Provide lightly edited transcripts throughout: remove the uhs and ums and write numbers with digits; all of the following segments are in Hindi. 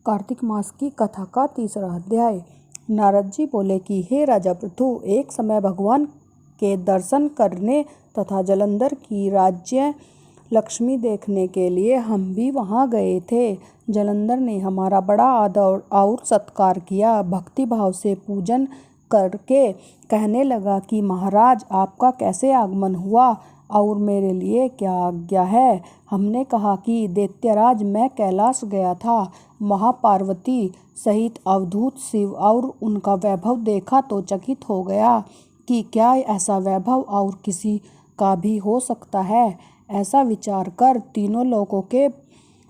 कार्तिक मास की कथा का तीसरा अध्याय। नारद जी बोले कि हे राजा पृथु, एक समय भगवान के दर्शन करने तथा जलंधर की राज्य लक्ष्मी देखने के लिए हम भी वहां गए थे। जलंधर ने हमारा बड़ा आदर और सत्कार किया। भक्ति भाव से पूजन करके कहने लगा कि महाराज, आपका कैसे आगमन हुआ और मेरे लिए क्या आज्ञा है। हमने कहा कि दैत्यराज, मैं कैलाश गया था, महापार्वती सहित अवधूत शिव और उनका वैभव देखा तो चकित हो गया कि क्या ऐसा वैभव और किसी का भी हो सकता है। ऐसा विचार कर तीनों लोकों के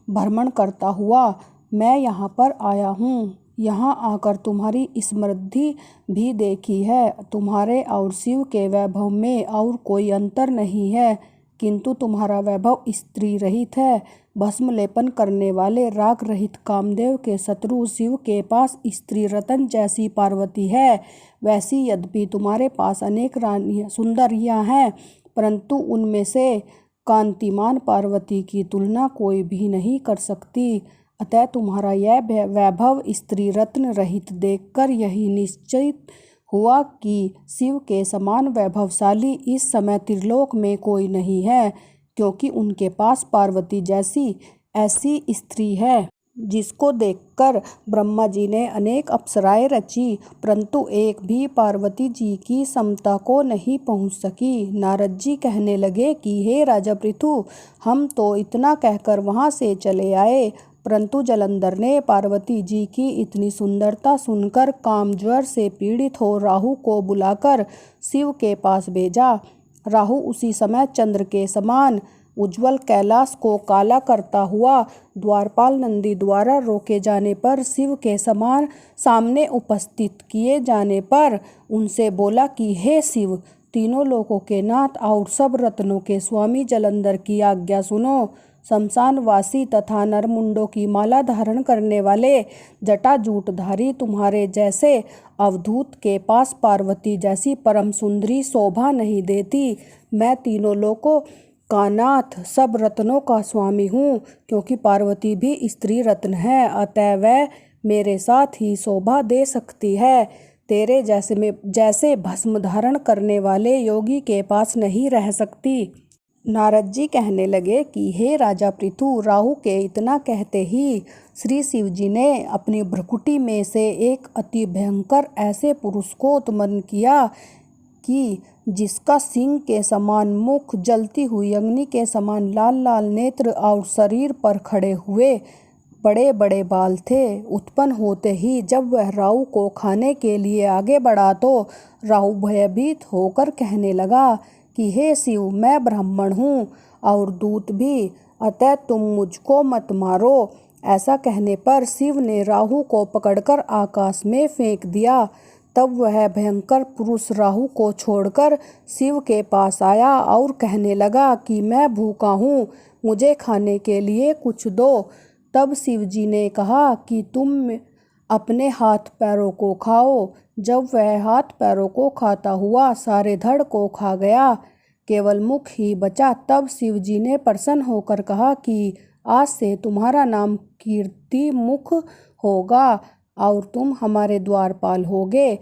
भ्रमण करता हुआ मैं यहाँ पर आया हूँ। यहाँ आकर तुम्हारी समृद्धि भी देखी है। तुम्हारे और शिव के वैभव में और कोई अंतर नहीं है, किंतु तुम्हारा वैभव स्त्री रहित है। भस्म लेपन करने वाले राग रहित कामदेव के शत्रु शिव के पास स्त्री रत्न जैसी पार्वती है। वैसी यद्यपि तुम्हारे पास अनेक रानियां सुंदरियां हैं, परंतु उनमें से कांतिमान पार्वती की तुलना कोई भी नहीं कर सकती। अतः तुम्हारा यह वैभव स्त्री रत्न रहित देखकर यही निश्चित हुआ कि शिव के समान वैभवशाली इस समय त्रिलोक में कोई नहीं है, क्योंकि उनके पास पार्वती जैसी ऐसी स्त्री है जिसको देखकर ब्रह्मा जी ने अनेक अप्सराएं रची, परंतु एक भी पार्वती जी की समता को नहीं पहुंच सकी। नारद जी कहने लगे कि हे राजा पृथु, हम तो इतना कहकर वहां से चले आए, परंतु जलंधर ने पार्वती जी की इतनी सुंदरता सुनकर कामज्वर से पीड़ित हो राहु को बुलाकर शिव के पास भेजा। राहु उसी समय चंद्र के समान उज्ज्वल कैलाश को काला करता हुआ द्वारपाल नंदी द्वारा रोके जाने पर शिव के समान सामने उपस्थित किए जाने पर उनसे बोला कि हे शिव, तीनों लोकों के नाथ और सब रत्नों के स्वामी जलंधर की आज्ञा सुनो। शमशानवासी तथा नरमुंडों की माला धारण करने वाले जटाजूटधारी तुम्हारे जैसे अवधूत के पास पार्वती जैसी परम सुंदरी शोभा नहीं देती। मैं तीनों लोकों का नाथ, सब रत्नों का स्वामी हूँ, क्योंकि पार्वती भी स्त्री रत्न है, अतः वह मेरे साथ ही शोभा दे सकती है। तेरे जैसे भस्म धारण करने वाले योगी के पास नहीं रह सकती। नारद जी कहने लगे कि हे राजा पृथु, राहु के इतना कहते ही श्री शिव जी ने अपनी भ्रुकुटी में से एक अति भयंकर ऐसे पुरुष को उत्पन्न किया कि जिसका सिंह के समान मुख, जलती हुई अग्नि के समान लाल लाल नेत्र और शरीर पर खड़े हुए बड़े बड़े बाल थे। उत्पन्न होते ही जब वह राहु को खाने के लिए आगे बढ़ा तो राहु भयभीत होकर कहने लगा कि हे शिव, मैं ब्राह्मण हूँ और दूत भी, अतः तुम मुझको मत मारो। ऐसा कहने पर शिव ने राहु को पकड़कर आकाश में फेंक दिया। तब वह भयंकर पुरुष राहु को छोड़कर शिव के पास आया और कहने लगा कि मैं भूखा हूँ, मुझे खाने के लिए कुछ दो। तब शिव जी ने कहा कि तुम अपने हाथ पैरों को खाओ। जब वह हाथ पैरों को खाता हुआ सारे धड़ को खा गया, केवल मुख ही बचा, तब शिव जी ने प्रसन्न होकर कहा कि आज से तुम्हारा नाम कीर्ति मुख होगा और तुम हमारे द्वारपाल होगे।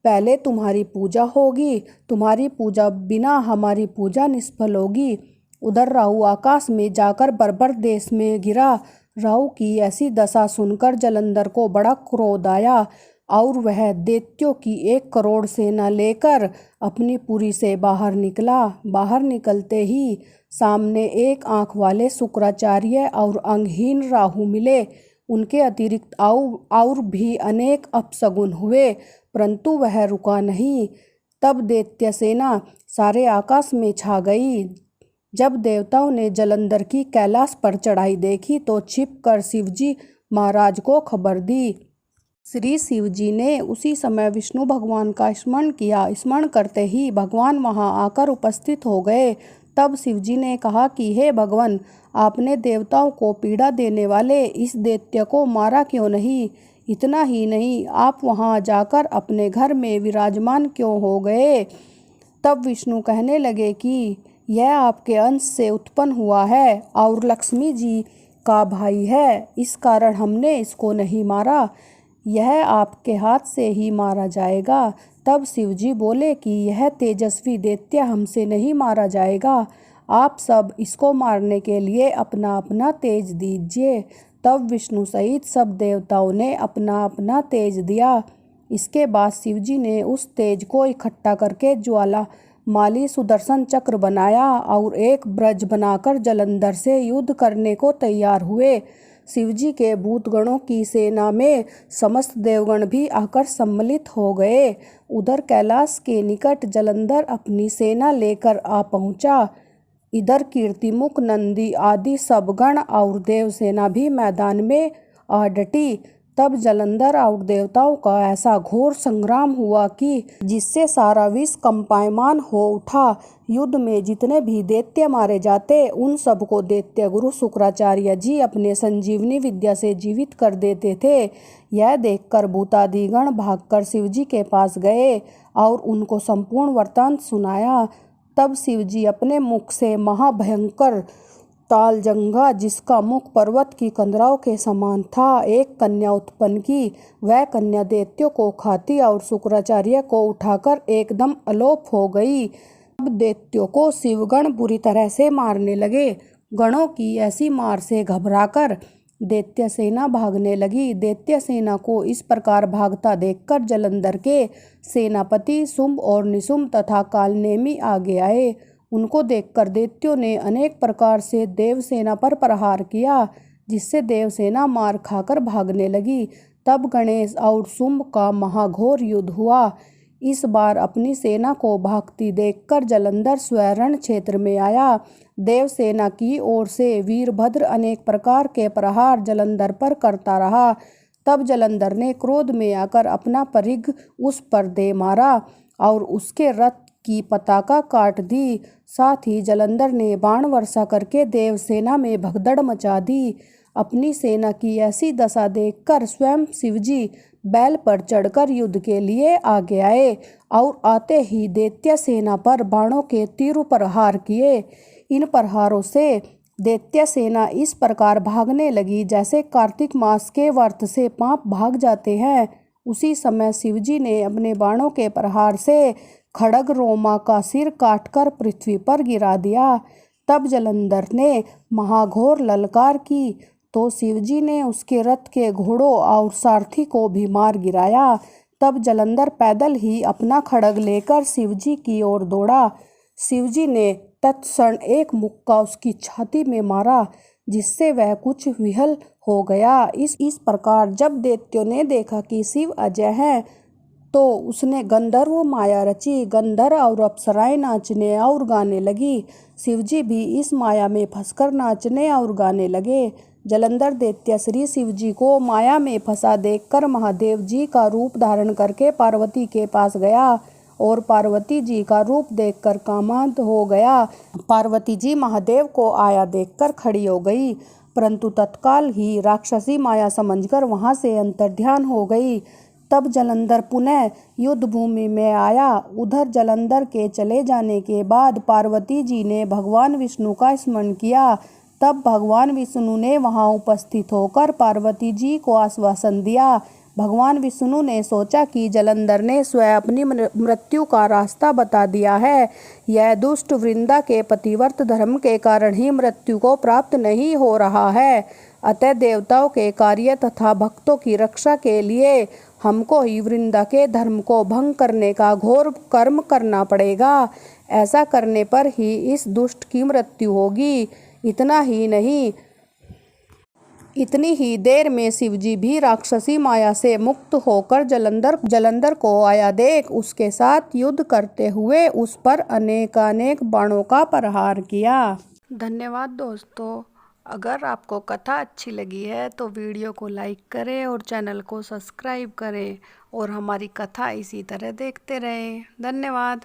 पहले तुम्हारी पूजा होगी, तुम्हारी पूजा बिना हमारी पूजा निष्फल होगी। उधर राहु आकाश में जाकर बर्बर देश में गिरा। राहु की ऐसी दशा सुनकर जलंधर को बड़ा क्रोध आया और वह दैत्यों की 1 करोड़ सेना लेकर अपनी पुरी से बाहर निकला। बाहर निकलते ही सामने एक आंख वाले शुक्राचार्य और अंगहीन राहु मिले। उनके अतिरिक्त और भी अनेक अपशगुन हुए, परंतु वह रुका नहीं। तब दैत्य सेना सारे आकाश में छा गई। जब देवताओं ने जलंधर की कैलाश पर चढ़ाई देखी तो छिपकर शिवजी महाराज को खबर दी। श्री शिव जी ने उसी समय विष्णु भगवान का स्मरण किया। स्मरण करते ही भगवान वहां आकर उपस्थित हो गए। तब शिव जी ने कहा कि हे भगवान, आपने देवताओं को पीड़ा देने वाले इस दैत्य को मारा क्यों नहीं? इतना ही नहीं, आप वहां जाकर अपने घर में विराजमान क्यों हो गए? तब विष्णु कहने लगे कि यह आपके अंश से उत्पन्न हुआ है और लक्ष्मी जी का भाई है, इस कारण हमने इसको नहीं मारा। यह आपके हाथ से ही मारा जाएगा। तब शिवजी बोले कि यह तेजस्वी दैत्य हमसे नहीं मारा जाएगा। आप सब इसको मारने के लिए अपना अपना तेज दीजिए। तब विष्णु सहित सब देवताओं ने अपना अपना तेज दिया। इसके बाद शिवजी ने उस तेज को इकट्ठा करके ज्वाला माली सुदर्शन चक्र बनाया और एक ब्रज बनाकर जलंधर से युद्ध करने को तैयार हुए। शिवजी के भूतगणों की सेना में समस्त देवगण भी आकर सम्मिलित हो गए। उधर कैलाश के निकट जलंधर अपनी सेना लेकर आ पहुंचा। इधर कीर्तिमुख, नंदी आदि सब गण और देवसेना भी मैदान में आ डटी। तब जलंधर और देवताओं का ऐसा घोर संग्राम हुआ कि जिससे सारा विश्व कंपायमान हो उठा। युद्ध में जितने भी दैत्य मारे जाते उन सबको दैत्य गुरु शुक्राचार्य जी अपने संजीवनी विद्या से जीवित कर देते थे। यह देखकर भूतादिगण भागकर शिवजी के पास गए और उनको संपूर्ण वृत्तांत सुनाया। तब शिवजी अपने मुख से महाभयंकर तालजंगा, जिसका मुख पर्वत की कंदराओं के समान था, एक कन्या उत्पन्न की। वह कन्या दैत्यों को खाती और शुक्राचार्य को उठाकर एकदम अलोप हो गई। अब दैत्यों को शिवगण बुरी तरह से मारने लगे। गणों की ऐसी मार से घबराकर दैत्य सेना भागने लगी। दैत्य सेना को इस प्रकार भागता देखकर जलंधर के सेनापति शुंभ और निशुंभ तथा कालनेमी आगे आए। उनको देखकर दैत्यों ने अनेक प्रकार से देवसेना पर प्रहार किया, जिससे देवसेना मार खाकर भागने लगी। तब गणेश और शुंभ का महाघोर युद्ध हुआ। इस बार अपनी सेना को भागती देखकर जलंधर स्वर्ण क्षेत्र में आया। देवसेना की ओर से वीरभद्र अनेक प्रकार के प्रहार जलंधर पर करता रहा। तब जलंधर ने क्रोध में आकर अपना परिघ उस पर दे मारा और उसके रथ की पताका काट दी। साथ ही जलंधर ने बाण वर्षा करके देवसेना में भगदड़ मचा दी। अपनी सेना की ऐसी दशा देखकर स्वयं शिवजी बैल पर चढ़कर युद्ध के लिए आगे आए और आते ही दैत्य सेना पर बाणों के तीव्र प्रहार किए। इन प्रहारों से दैत्य सेना इस प्रकार भागने लगी जैसे कार्तिक मास के व्रत से पाप भाग जाते हैं। उसी समय शिवजी ने अपने बाणों के प्रहार से खड्ग रोमा का सिर काटकर पृथ्वी पर गिरा दिया। तब जलंधर ने महाघोर ललकार की तो शिवजी ने उसके रथ के घोड़ों और सारथी को भी मार गिराया। तब जलंधर पैदल ही अपना खड्ग लेकर शिवजी की ओर दौड़ा। शिवजी ने तत्क्षण एक मुक्का उसकी छाती में मारा, जिससे वह कुछ विहल हो गया। इस प्रकार जब दैत्यों ने देखा कि शिव अजय हैं, तो उसने गंधर्व माया रची। गंधर्व और अप्सराएं नाचने और गाने लगी। शिवजी भी इस माया में फंसकर नाचने और गाने लगे। जलंधर दैत्य श्री शिवजी को माया में फंसा देखकर महादेव जी का रूप धारण करके पार्वती के पास गया और पार्वती जी का रूप देखकर कामांध हो गया। पार्वती जी महादेव को आया देखकर खड़ी हो गई, परंतु तत्काल ही राक्षसी माया समझकर वहां से अंतर्ध्यान हो गई। तब जलंधर पुनः युद्ध भूमि में आया। उधर जलंधर के चले जाने के बाद पार्वती जी ने भगवान विष्णु का स्मरण किया। तब भगवान विष्णु ने वहां उपस्थित होकर पार्वती जी को आश्वासन दिया। भगवान विष्णु ने सोचा कि जलंधर ने स्वयं अपनी मृत्यु का रास्ता बता दिया है। यह दुष्ट वृंदा के पतिव्रत धर्म के कारण ही मृत्यु को प्राप्त नहीं हो रहा है। अतः देवताओं के कार्य तथा भक्तों की रक्षा के लिए हमको ही वृंदा के धर्म को भंग करने का घोर कर्म करना पड़ेगा। ऐसा करने पर ही इस दुष्ट की मृत्यु होगी। इतना ही नहीं, इतनी ही देर में शिवजी भी राक्षसी माया से मुक्त होकर जलंधर को आया देख उसके साथ युद्ध करते हुए उस पर अनेकानेक बाणों का प्रहार किया। धन्यवाद दोस्तों। अगर आपको कथा अच्छी लगी है तो वीडियो को लाइक करें और चैनल को सब्सक्राइब करें और हमारी कथा इसी तरह देखते रहें। धन्यवाद।